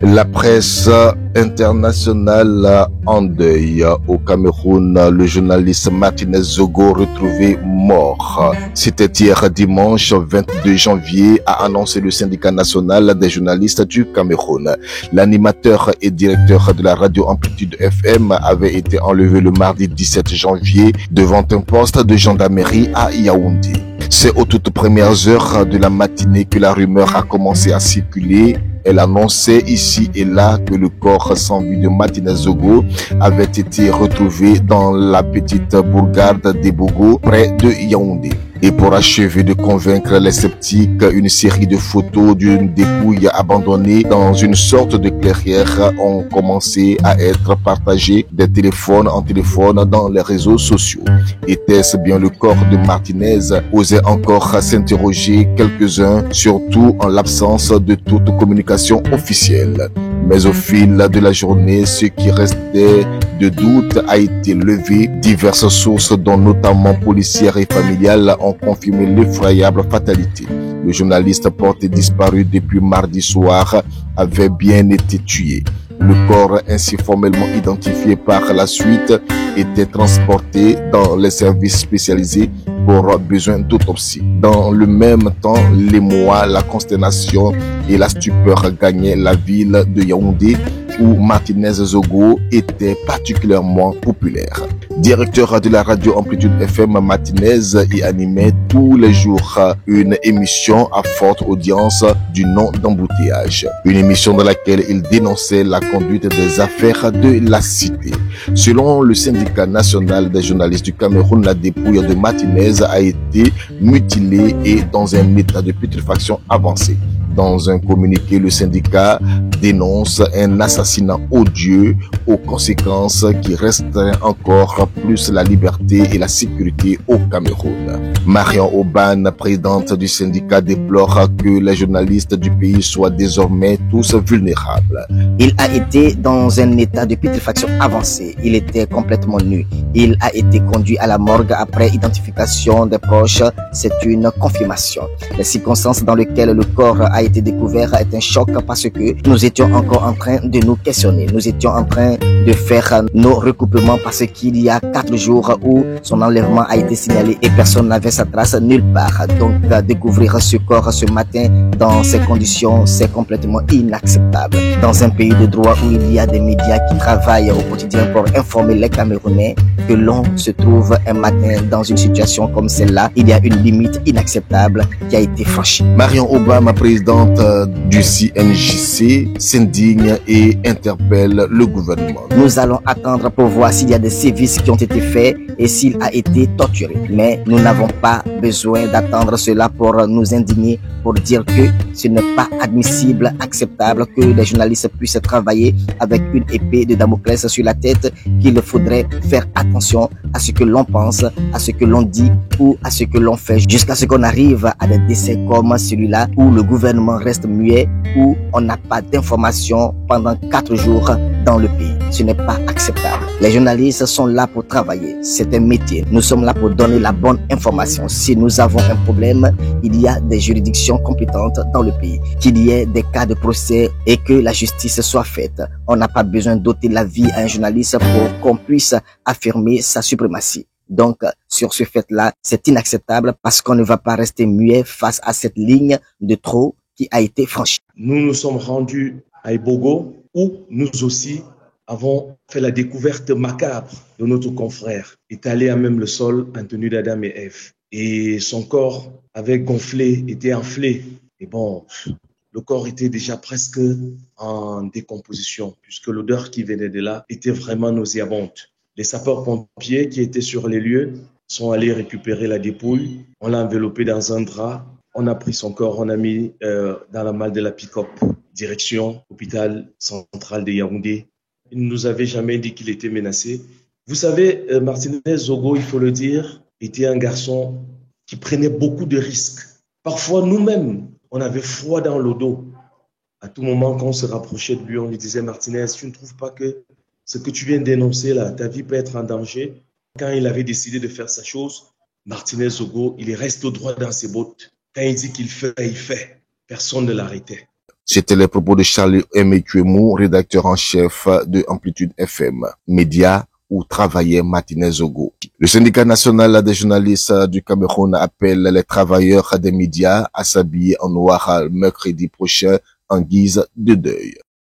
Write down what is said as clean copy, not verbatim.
La presse internationale en deuil. Au Cameroun, le journaliste Martinez Zogo retrouvé mort. C'était hier dimanche 22 janvier, a annoncé le syndicat national des journalistes du Cameroun. L'animateur et directeur de la radio Amplitude FM avait été enlevé le mardi 17 janvier devant un poste de gendarmerie à Yaoundé. C'est aux toutes premières heures de la matinée que la rumeur a commencé à circuler. Elle annonçait ici et là que le corps sans vie de Martinez Zogo avait été retrouvé dans la petite bourgade d'Ebogo, près de Yaoundé. Et pour achever de convaincre les sceptiques, une série de photos d'une dépouille abandonnée dans une sorte de clairière ont commencé à être partagées de téléphone en téléphone dans les réseaux sociaux. Était-ce bien le corps de Martinez? Osaient encore s'interroger quelques-uns, surtout en l'absence de toute communication officielle. Mais au fil de la journée, ce qui restait de doute a été levé. Diverses sources, dont notamment policières et familiales, ont confirmé l'effroyable fatalité. Le journaliste porté disparu depuis mardi soir avait bien été tué. Le corps, ainsi formellement identifié par la suite, était transporté dans les services spécialisés pour besoin d'autopsie. Dans le même temps, l'émoi, la consternation et la stupeur gagnaient la ville de Yaoundé, où Martinez Zogo était particulièrement populaire. Directeur de la radio Amplitude FM, Martinez y animait tous les jours une émission à forte audience du nom d'Embouteillage. Une émission dans laquelle il dénonçait la conduite des affaires de la cité. Selon le syndicat national des journalistes du Cameroun, la dépouille de Martinez a été mutilée et dans un état de putréfaction avancé. Dans un communiqué, le syndicat dénonce un assassinat odieux aux conséquences qui restreint encore plus la liberté et la sécurité au Cameroun. Marion Oban, présidente du syndicat, déplore que les journalistes du pays soient désormais tous vulnérables. Il a été dans un état de putréfaction avancé. Il était complètement nu. Il a été conduit à la morgue après identification des proches. C'est une confirmation. Les circonstances dans lesquelles le corps a été découvert est un choc parce que nous étions encore en train de nous questionner. Nous étions en train de faire nos recoupements parce qu'il y a 4 jours où son enlèvement a été signalé et personne n'avait sa trace nulle part. Donc, découvrir ce corps ce matin dans ces conditions, c'est complètement inacceptable. Dans un pays de droit où il y a des médias qui travaillent au quotidien pour informer les Camerounais, que l'on se trouve un matin dans une situation comme celle-là, il y a une limite inacceptable qui a été franchie. Marion Obama, présidente du CNJC, s'indigne et interpelle le gouvernement. Nous allons attendre pour voir s'il y a des sévices qui ont été faits et s'il a été torturé. Mais nous n'avons pas besoin d'attendre cela pour nous indigner, pour dire que ce n'est pas admissible, acceptable que les journalistes puissent travailler avec une épée de Damoclès sur la tête, qu'il faudrait faire attention à ce que l'on pense, à ce que l'on dit ou à ce que l'on fait, jusqu'à ce qu'on arrive à des décès comme celui-là où le gouvernement reste muet, où on n'a pas d'informations pendant 4 jours dans le pays. Ce n'est pas acceptable. Les journalistes sont là pour travailler. C'est un métier. Nous sommes là pour donner la bonne information. Si nous avons un problème, il y a des juridictions compétentes dans le pays. Qu'il y ait des cas de procès et que la justice soit faite. On n'a pas besoin d'ôter la vie à un journaliste pour qu'on puisse affirmer sa suprématie. Donc, sur ce fait-là, c'est inacceptable parce qu'on ne va pas rester muet face à cette ligne de trop qui a été franchie. Nous nous sommes rendus à Ebogo où nous aussi avons fait la découverte macabre de notre confrère, étalé à même le sol en tenue d'Adam et Ève. Et son corps avait gonflé, était enflé. Et bon, le corps était déjà presque en décomposition puisque l'odeur qui venait de là était vraiment nauséabonde. Les sapeurs-pompiers qui étaient sur les lieux sont allés récupérer la dépouille. On l'a enveloppé dans un drap. On a pris son corps, on a mis dans la malle de la pick-up, direction hôpital central de Yaoundé. Il ne nous avait jamais dit qu'il était menacé. Vous savez, Martinez Zogo, il faut le dire, était un garçon qui prenait beaucoup de risques. Parfois, nous-mêmes, on avait froid dans le dos. À tout moment, quand on se rapprochait de lui, on lui disait « Martinez, tu ne trouves pas que ce que tu viens d'énoncer là, ta vie peut être en danger ?» Quand il avait décidé de faire sa chose, Martinez Zogo, il reste droit dans ses bottes. Quand il dit qu'il fait, il fait. Personne ne l'arrêtait. C'était les propos de Charlie Emekuemu, rédacteur en chef de Amplitude FM, média où travaillait Martinez Zogo. Le syndicat national des journalistes du Cameroun appelle les travailleurs des médias à s'habiller en noir mercredi prochain en guise de deuil.